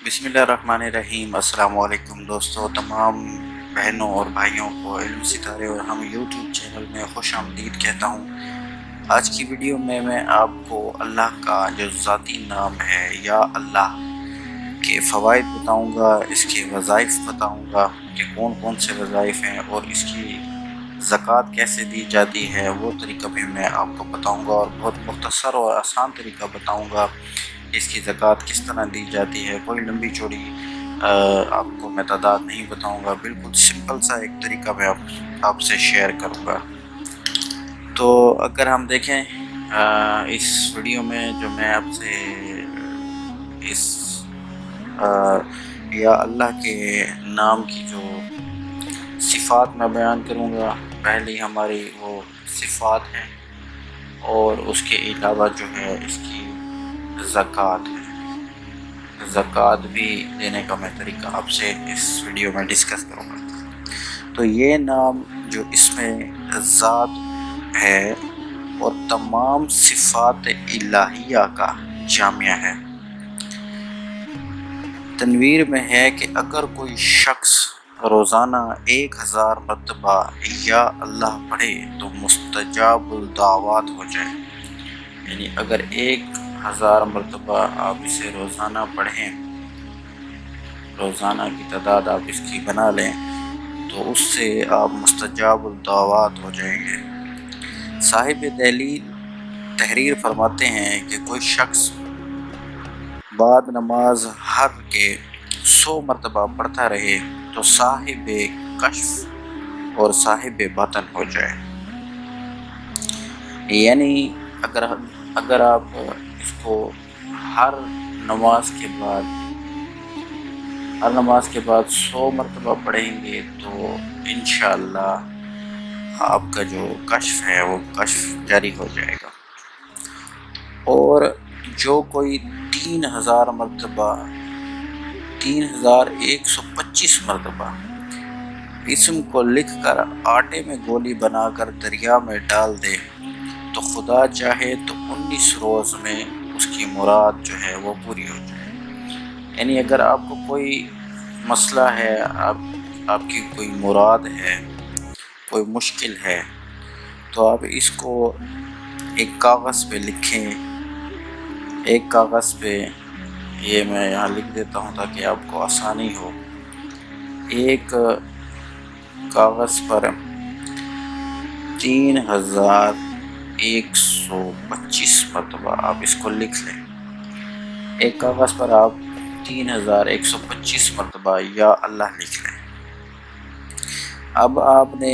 बिस्मिल्लाहिर्रहमानिर्रहीम। अस्सलाम वालेकुम दोस्तों, तमाम बहनों और भाइयों को इल्म सितारे और हम यूट्यूब चैनल में खुश आमदीद कहता हूँ। आज की वीडियो में मैं आपको अल्लाह का जो ज़ाती नाम है या अल्लाह के फ़वाइद बताऊँगा, इसके वज़ाइफ बताऊँगा कि कौन कौन से वज़ाइफ हैं और इसकी ज़कात कैसे दी जाती है, वो तरीका भी मैं आपको बताऊँगा और बहुत मुख्तसर और आसान तरीका बताऊँगा इसकी ज़कात किस तरह दी जाती है। कोई लंबी चौड़ी आपको मैं तादाद नहीं बताऊंगा, बिल्कुल सिंपल सा एक तरीका मैं आपसे शेयर करूंगा। तो अगर हम देखें इस वीडियो में जो मैं आपसे इस या अल्लाह के नाम की जो सिफ़ात मैं बयान करूंगा, पहली हमारी वो सिफ़ात हैं और उसके अलावा जो है इसकी ज़कात है। ज़कात भी देने का मैं तरीका आपसे इस वीडियो में डिस्कस करूँगा। तो ये नाम जो इसमें ज़ात है और तमाम सिफ़ात इलाहिया का जामिया है। तनवीर में है कि अगर कोई शख्स रोज़ाना 1000 मरतबा या अल्लाह पढ़े तो मुस्तजाबुल दावात हो जाए। यानी अगर 1000 मरतबा आप इसे रोज़ाना पढ़ें, रोज़ाना की तादाद आप इसकी बना लें, तो उससे आप मुस्तजाबुल दावात हो जाएंगे। साहिब दलील तहरीर फरमाते हैं कि कोई शख्स बाद नमाज हर के 100 मरतबा पढ़ता रहे तो साहिब कश्फ और साहिब बातन हो जाए। यानी अगर आप इसको हर नमाज के बाद 100 मरतबा पढ़ेंगे तो इंशाअल्लाह आपका जो कश्फ है वो कश्फ जारी हो जाएगा। और जो कोई 3000 मरतबा 3125 मरतबा इसम को लिखकर आटे में गोली बनाकर दरिया में डाल दे तो खुदा चाहे तो 19 रोज़ में उसकी मुराद जो है वो पूरी हो जाए। यानी अगर आपको कोई मसला है, आपकी कोई मुराद है, कोई मुश्किल है, तो आप इसको एक कागज़ पे लिखें। एक कागज़ पे ये मैं यहाँ लिख देता हूँ ताकि आपको आसानी हो। एक कागज़ पर 3125 मरतबा आप इसको लिख लें। एक कागज़ पर आप 3125 मरतबा या अल्लाह लिख लें। अब आपने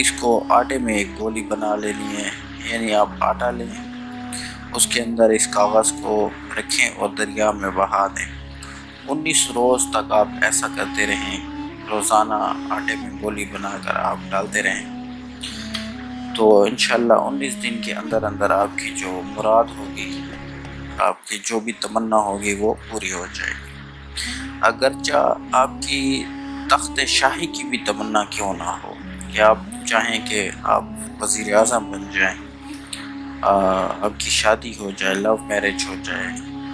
इसको आटे में एक गोली बना लेनी है। यानी आप आटा लें, उसके अंदर इस कागज़ को रखें और दरिया में बहा दें। 19 रोज़ तक आप ऐसा करते रहें, रोज़ाना आटे में गोली बनाकर आप डालते रहें, तो इंशाअल्लाह 19 दिन के अंदर अंदर आपकी जो मुराद होगी, आपकी जो भी तमन्ना होगी वो पूरी हो जाएगी। अगरचा आपकी तख्त शाही की भी तमन्ना क्यों ना हो, कि आप चाहें कि आप वज़ीर आज़म बन जाएं, आपकी शादी हो जाए, लव मैरिज हो जाए,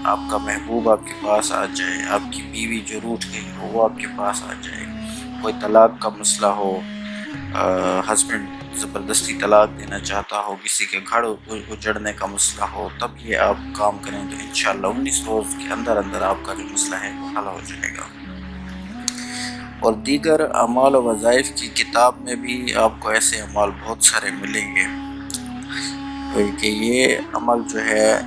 आपका महबूब आपके पास आ जाए, आपकी बीवी जो रूठ गई हो वो आपके पास आ जाए, कोई तलाक का मसला हो, हस्बैंड ज़बरदस्ती तलाक देना चाहता हो, किसी के घर उजड़ने का मसला हो, तब ये आप काम करें तो इंशाअल्लाह 19 रोज़ के अंदर अंदर आपका जो मसला है वो हल हो जाएगा। और दीगर अमाल व वज़ाइफ की किताब में भी आपको ऐसे अमाल बहुत सारे मिलेंगे कि ये अमल जो है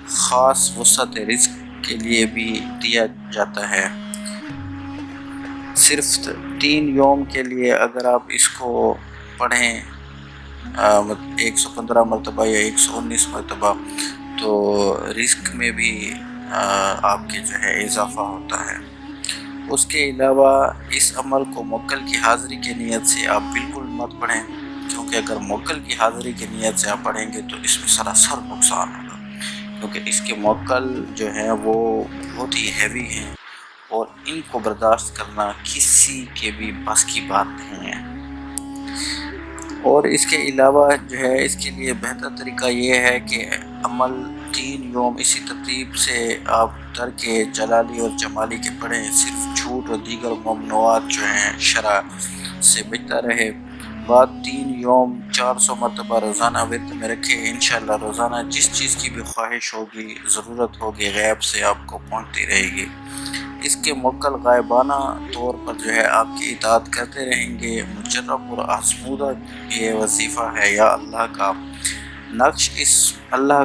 ख़ास वसअत रिज़्क़ के लिए भी दिया जाता है। सिर्फ 3 योम के लिए अगर आप इसको पढ़ें 115 मरतबा या 119 मरतबा, तो रिज़्क़ में भी आपके जो है इजाफ़ा होता है। उसके अलावा इस अमल को मुवक्किल की हाज़िरी की नीयत से आप बिल्कुल मत पढ़ें, क्योंकि अगर मुवक्किल की हाज़िरी की नीयत से आप पढ़ेंगे तो इसमें सरासर नुकसान होगा, क्योंकि इसके मुवक्किल जो हैं वो बहुत ही हैवी हैं और इनको बर्दाश्त करना किसी के भी बस की बात नहीं है। और इसके अलावा जो है इसके लिए बेहतर तरीका ये है कि अमल 3 योम इसी तरतीब से आप ترک جلالی اور جمالی کے پڑھیں، صرف جھوٹ اور دیگر ممنوعات جو ہیں شرع سے بچتا رہے۔ بعد 3 یوم 400 مرتبہ روزانہ ورد میں رکھے۔ انشاءاللہ روزانہ جس چیز کی بھی خواہش ہوگی، ضرورت ہوگی، غیب سے آپ کو پہنچتی رہے گی۔ اس کے موکل غائبانہ طور پر جو ہے آپ کی اطاعت کرتے رہیں گے۔ مجرب اور آزمودہ یہ وظیفہ ہے یا اللہ کا نقش اس اللہ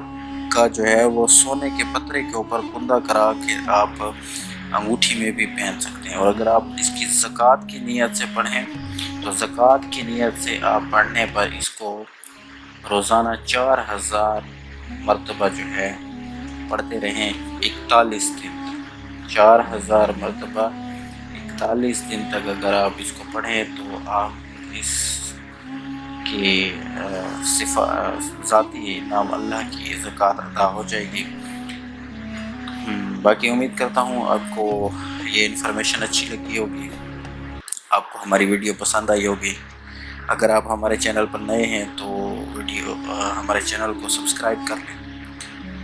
کا جو ہے وہ سونے کے پترے کے اوپر کندہ کرا کے آپ انگوٹھی میں بھی پہن سکتے ہیں۔ اور اگر آپ اس کی زکوٰۃ کی نیت سے پڑھیں تو زکوٰۃ کی نیت سے آپ پڑھنے پر اس کو روزانہ 4000 مرتبہ جو ہے پڑھتے رہیں 41 دن تک۔ 4000 مرتبہ 41 دن تک اگر آپ اس کو پڑھیں تو آپ اس کی ذاتی نام اللہ کی زکوٰۃ ادا ہو جائے گی۔ باقی امید کرتا ہوں آپ کو یہ انفارمیشن اچھی لگی ہوگی، آپ کو ہماری ویڈیو پسند آئی ہوگی۔ اگر آپ ہمارے چینل پر نئے ہیں تو ہمارے چینل کو سبسکرائب کر لیں،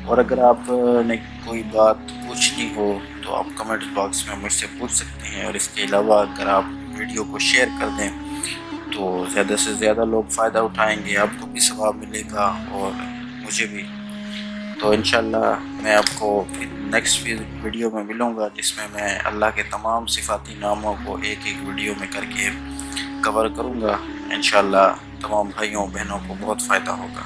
اور اگر آپ نے کوئی بات پوچھنی ہو تو آپ کمنٹ باکس میں مجھ سے پوچھ سکتے ہیں۔ اور اس کے علاوہ اگر آپ ویڈیو کو شیئر کر دیں تو زیادہ سے زیادہ لوگ فائدہ اٹھائیں گے، آپ کو بھی ثواب ملے گا اور مجھے بھی۔ تو انشاءاللہ میں آپ کو پھر نیکسٹ ویڈیو میں ملوں گا، جس میں اللہ کے تمام صفاتی ناموں کو ایک ایک ویڈیو میں کر کے کور کروں گا۔ انشاءاللہ تمام بھائیوں بہنوں کو بہت فائدہ ہوگا۔